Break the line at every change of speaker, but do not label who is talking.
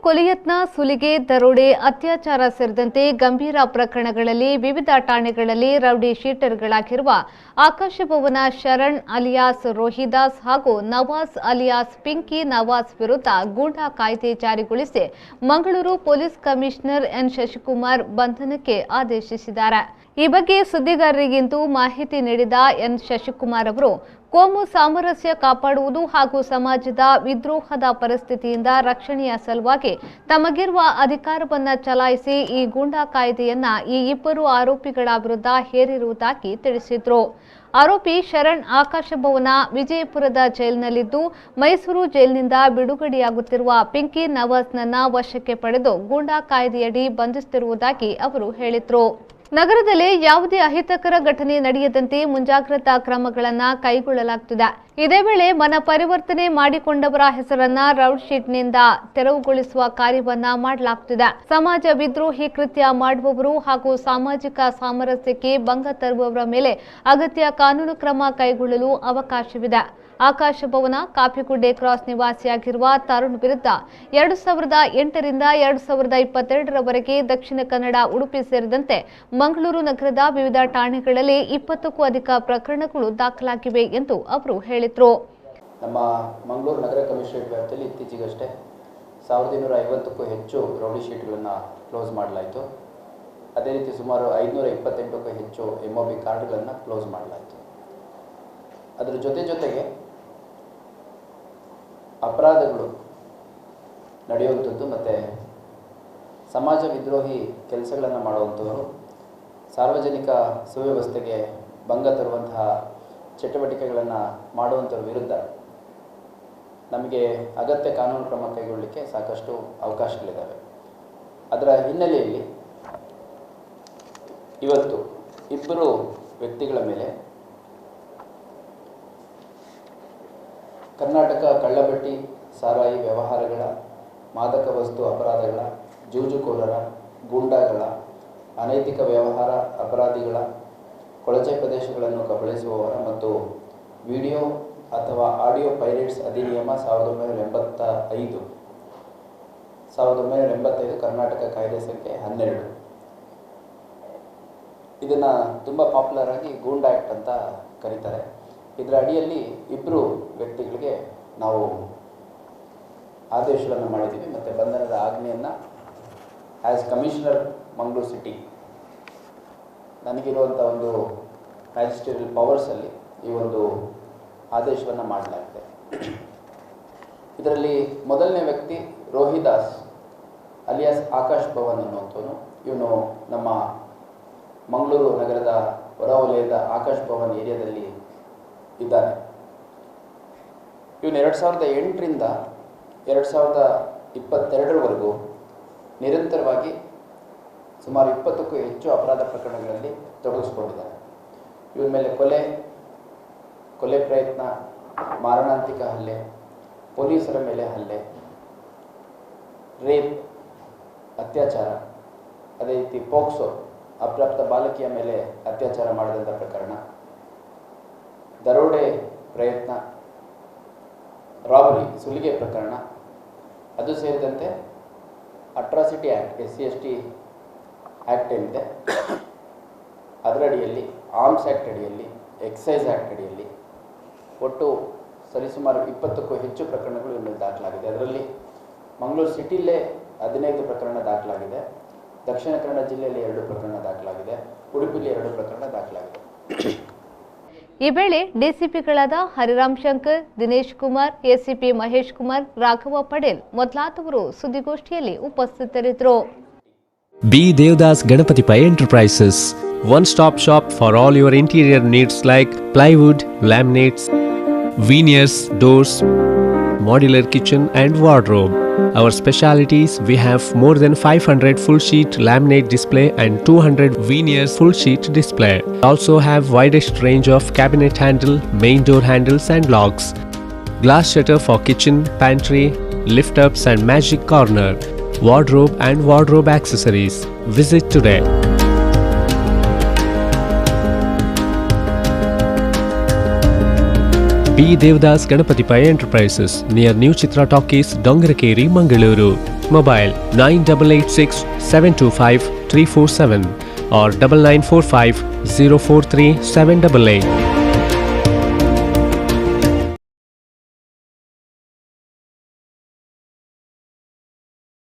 ಕೊಲೆಯತ್ನ, ಸುಲಿಗೆ, ದರೋಡೆ, ಅತ್ಯಾಚಾರ ಸೇರಿದಂತೆ ಗಂಭೀರ ಪ್ರಕರಣಗಳಲ್ಲಿ ವಿವಿಧ ಠಾಣೆಗಳಲ್ಲಿ ರೌಡಿ ಶೀಟರ್ಗಳಾಗಿರುವ ಆಕಾಶಭವನ ಶರಣ್ ಅಲಿಯಾಸ್ ರೋಹಿದಾಸ್ ಹಾಗೂ ನವಾಜ್ ಅಲಿಯಾಸ್ ಪಿಂಕಿ ನವಾಜ್ ವಿರುದ್ಧ ಗೂಂಡಾ ಕಾಯ್ದೆ ಜಾರಿಗೊಳಿಸಿ Mangaluru police commissioner N Shashikumar ಬಂಧನಕ್ಕೆ ಆದೇಶಿಸಿದ್ದಾರೆ. ಈ ಬಗ್ಗೆ ಸುದ್ದಿಗಾರರಿಗಿಂದು ಮಾಹಿತಿ ನೀಡಿದ ಎನ್ ಶಶಿಕುಮಾರ್ ಅವರು, ಕೋಮು ಸಾಮರಸ್ಯ ಕಾಪಾಡುವುದು ಹಾಗೂ ಸಮಾಜದ ವಿದ್ರೋಹದ ಪರಿಸ್ಥಿತಿಯಿಂದ ರಕ್ಷಣೆಯ ಸಲುವಾಗಿ ತಮಗಿರುವ ಅಧಿಕಾರವನ್ನು ಚಲಾಯಿಸಿ ಈ ಗೂಂಡಾ ಕಾಯ್ದೆಯನ್ನ ಈ ಇಬ್ಬರು ಆರೋಪಿಗಳ ವಿರುದ್ಧ ಹೇರಿರುವುದಾಗಿ ತಿಳಿಸಿದರು. ಆರೋಪಿ ಶರಣ್ ಆಕಾಶಭವನ ವಿಜಯಪುರದ ಜೈಲಿನಲ್ಲಿದ್ದು ಮೈಸೂರು ಜೈಲಿನಿಂದ ಬಿಡುಗಡೆಯಾಗುತ್ತಿರುವ ಪಿಂಕಿ ನವಾಜ್ನನ್ನ ವಶಕ್ಕೆ ಪಡೆದು ಗೂಂಡಾ ಕಾಯ್ದೆಯಡಿ ಬಂಧಿಸುತ್ತಿರುವುದಾಗಿ ಅವರು ಹೇಳಿದರು. ನಗರದಲ್ಲಿ ಯಾವುದೇ ಅಹಿತಕರ ಘಟನೆ ನಡೆಯದಂತೆ ಮುಂಜಾಗ್ರತಾ ಕ್ರಮಗಳನ್ನು ಕೈಗೊಳ್ಳಲಾಗುತ್ತಿದೆ. ಇದೇ ವೇಳೆ ಮನ ಪರಿವರ್ತನೆ ಮಾಡಿಕೊಂಡವರ ಹೆಸರನ್ನ ರೌಡ್ ಶೀಟ್ನಿಂದ ತೆರವುಗೊಳಿಸುವ ಕಾರ್ಯವನ್ನ ಮಾಡಲಾಗುತ್ತಿದೆ. ಸಮಾಜ ವಿದ್ರೋಹಿ ಕೃತ್ಯ ಮಾಡುವವರು ಹಾಗೂ ಸಾಮಾಜಿಕ ಸಾಮರಸ್ಯಕ್ಕೆ ಭಂಗ ತರುವವರ ಮೇಲೆ ಅಗತ್ಯ ಕಾನೂನು ಕ್ರಮ ಕೈಗೊಳ್ಳಲು ಅವಕಾಶವಿದೆ. ಆಕಾಶಭವನ ಕಾಪಿಗುಡ್ಡೆ ಕ್ರಾಸ್ ನಿವಾಸಿಯಾಗಿರುವ ತರುಣ್ ವಿರುದ್ಧ 2008 ರಿಂದ 2022ರವರೆಗೆ ದಕ್ಷಿಣ ಕನ್ನಡ, ಉಡುಪಿ ಸೇರಿದಂತೆ ಮಂಗಳೂರು ನಗರದ ವಿವಿಧ ಠಾಣೆಗಳಲ್ಲಿ 20ಕ್ಕೂ ಅಧಿಕ ಪ್ರಕರಣಗಳು ದಾಖಲಾಗಿವೆ ಎಂದು ಅವರು ಹೇಳಿದರು.
ನಮ್ಮ ಮಂಗಳೂರು ನಗರ ಕಮಿಷನರೇಟ್ ವ್ಯಾಪ್ತಿಯಲ್ಲಿ ಇತ್ತೀಚೆಗಷ್ಟೇ 1250ಕ್ಕೂ ಹೆಚ್ಚು ರೌಡಿ ಶೀಟ್ಗಳನ್ನು ಕ್ಲೋಸ್ ಮಾಡಲಾಯಿತು. ಅದೇ ರೀತಿ ಸುಮಾರು 528ಕ್ಕೂ ಹೆಚ್ಚು MOB ಕಾರ್ಡ್ಗಳನ್ನು ಕ್ಲೋಸ್ ಮಾಡಲಾಯಿತು. ಅದರ ಜೊತೆಗೆ ಅಪರಾಧಗಳು ನಡೆಯುವಂಥದ್ದು ಮತ್ತು ಸಮಾಜ ವಿದ್ರೋಹಿ ಕೆಲಸಗಳನ್ನು ಮಾಡುವಂಥವರು, ಸಾರ್ವಜನಿಕ ಸುವ್ಯವಸ್ಥೆಗೆ ಭಂಗ ತರುವಂತಹ ಚಟುವಟಿಕೆಗಳನ್ನು ಮಾಡುವಂಥವ್ರ ವಿರುದ್ಧ ನಮಗೆ ಅಗತ್ಯ ಕಾನೂನು ಕ್ರಮ ಕೈಗೊಳ್ಳಲಿಕ್ಕೆ ಸಾಕಷ್ಟು ಅವಕಾಶಗಳಿದ್ದಾವೆ. ಅದರ ಹಿನ್ನೆಲೆಯಲ್ಲಿ ಇವತ್ತು ಇಬ್ಬರು ವ್ಯಕ್ತಿಗಳ ಮೇಲೆ ಕರ್ನಾಟಕ ಕಳ್ಳಬಟ್ಟಿ ಸಾರಾಯಿ ವ್ಯವಹಾರಗಳ, ಮಾದಕ ವಸ್ತು ಅಪರಾಧಗಳ, ಜೂಜುಕೋರರ, ಗೂಂಡಾಗಳ, ಅನೈತಿಕ ವ್ಯವಹಾರ ಅಪರಾಧಿಗಳ, ಕೊಳಚೆ ಪ್ರದೇಶಗಳನ್ನು ಕಬಳಿಸುವವರ ಮತ್ತು ವಿಡಿಯೋ ಅಥವಾ ಆಡಿಯೋ ಪೈರೇಟ್ಸ್ ಅಧಿನಿಯಮ 1985 ಕರ್ನಾಟಕ ಕಾಯ್ದೆ ಸಂಖ್ಯೆ 12. ಇದನ್ನು ತುಂಬ ಪಾಪ್ಯುಲರ್ ಆಗಿ ಗೂಂಡಾ ಆ್ಯಕ್ಟ್ ಅಂತ ಕರೀತಾರೆ. ಇದರ ಅಡಿಯಲ್ಲಿ ಇಬ್ಬರು ವ್ಯಕ್ತಿಗಳಿಗೆ ನಾವು ಆದೇಶಗಳನ್ನು ಮಾಡಿದ್ದೀವಿ ಮತ್ತು ಬಂಧನದ ಆಜ್ಞೆಯನ್ನು ಆ್ಯಸ್ ಕಮಿಷನರ್ ಮಂಗಳೂರು ಸಿಟಿ ನನಗಿರುವಂಥ ಒಂದು ಮ್ಯಾಜಿಸ್ಟ್ರೇರಿಯಲ್ ಪವರ್ಸಲ್ಲಿ ಈ ಒಂದು ಆದೇಶವನ್ನು ಮಾಡಲಾಗಿದೆ. ಇದರಲ್ಲಿ ಮೊದಲನೇ ವ್ಯಕ್ತಿ ರೋಹಿದಾಸ್ ಅಲಿಯಾಸ್ ಆಕಾಶ್ ಭವನ್ ಅನ್ನುವಂಥವನು. ಇವನು ನಮ್ಮ ಮಂಗಳೂರು ನಗರದ ಹೊರವಲಯದ ಆಕಾಶ್ ಭವನ್ ಏರಿಯಾದಲ್ಲಿ ಇದ್ದಾನೆ. ಇವನು 2008 ರಿಂದ 2022ರವರೆಗೂ ನಿರಂತರವಾಗಿ ಸುಮಾರು 20ಕ್ಕೂ ಹೆಚ್ಚು ಅಪರಾಧ ಪ್ರಕರಣಗಳಲ್ಲಿ ತೊಡಗಿಸಿಕೊಂಡಿದ್ದಾನೆ. ಇವನ ಮೇಲೆ ಕೊಲೆ ಪ್ರಯತ್ನ, ಮಾರಣಾಂತಿಕ ಹಲ್ಲೆ, ಪೊಲೀಸರ ಮೇಲೆ ಹಲ್ಲೆ, ರೇಪ್, ಅತ್ಯಾಚಾರ, ಅದೇ ರೀತಿ ಪೋಕ್ಸೋ ಅಪ್ರಾಪ್ತ ಬಾಲಕಿಯ ಮೇಲೆ ಅತ್ಯಾಚಾರ ಮಾಡಿದಂಥ ಪ್ರಕರಣ, ದರೋಡೆ ಪ್ರಯತ್ನ, ರಾಬರಿ ಸುಲಿಗೆ ಪ್ರಕರಣ, ಅದು ಸೇರಿದಂತೆ ಅಟ್ರಾಸಿಟಿ ಆ್ಯಕ್ಟ್ SC/ST ಆ್ಯಕ್ಟ್ ಏನಿದೆ ಅದರ ಅಡಿಯಲ್ಲಿ, ಆರ್ಮ್ಸ್ ಆ್ಯಕ್ಟ್ ಅಡಿಯಲ್ಲಿ, ಎಕ್ಸೈಸ್ ಆ್ಯಕ್ಟ್ ಅಡಿಯಲ್ಲಿ ಒಟ್ಟು ಸರಿಸುಮಾರು 20ಕ್ಕೂ ಹೆಚ್ಚು ಪ್ರಕರಣಗಳು ಇನ್ನು ದಾಖಲಾಗಿದೆ. ಅದರಲ್ಲಿ ಮಂಗಳೂರು ಸಿಟಿಲೇ 15 ಪ್ರಕರಣ ದಾಖಲಾಗಿದೆ, ದಕ್ಷಿಣ ಕನ್ನಡ ಜಿಲ್ಲೆಯಲ್ಲಿ 2 ಪ್ರಕರಣ ದಾಖಲಾಗಿದೆ, ಉಡುಪಿಯಲ್ಲಿ 2 ಪ್ರಕರಣ ದಾಖಲಾಗಿದೆ.
ಈ ವೇಳೆ ಡಿಸಿಪಿಗಳಾದ ಹರಿರಾಮ್ ಶಂಕರ್, ದಿನೇಶ್ ಕುಮಾರ್, ACP ಮಹೇಶ್ ಕುಮಾರ್, ರಾಘವ ಪಟೇಲ್ ಮೊದಲಾದವರು ಸುದ್ದಿಗೋಷ್ಠಿಯಲ್ಲಿ ಉಪಸ್ಥಿತರಿದ್ದರು.
B. Devdas Ganapati Pai Enterprises, one-stop shop for all your interior needs like plywood, laminates, veneers, doors, modular kitchen and wardrobe. Our specialities: we have more than 500 full sheet laminate display and 200 veneers full sheet display. Also have widest range of cabinet handle, main door handles and locks, glass shutter for kitchen, pantry, lift ups and magic corner, wardrobe and wardrobe accessories. Visit today. B. Devdas Ganapati Pai Enterprises, near New Chitra Talkies, Dongarakeri, Mangalore. Contact mobile 9886 725 347 or 9945 043 788.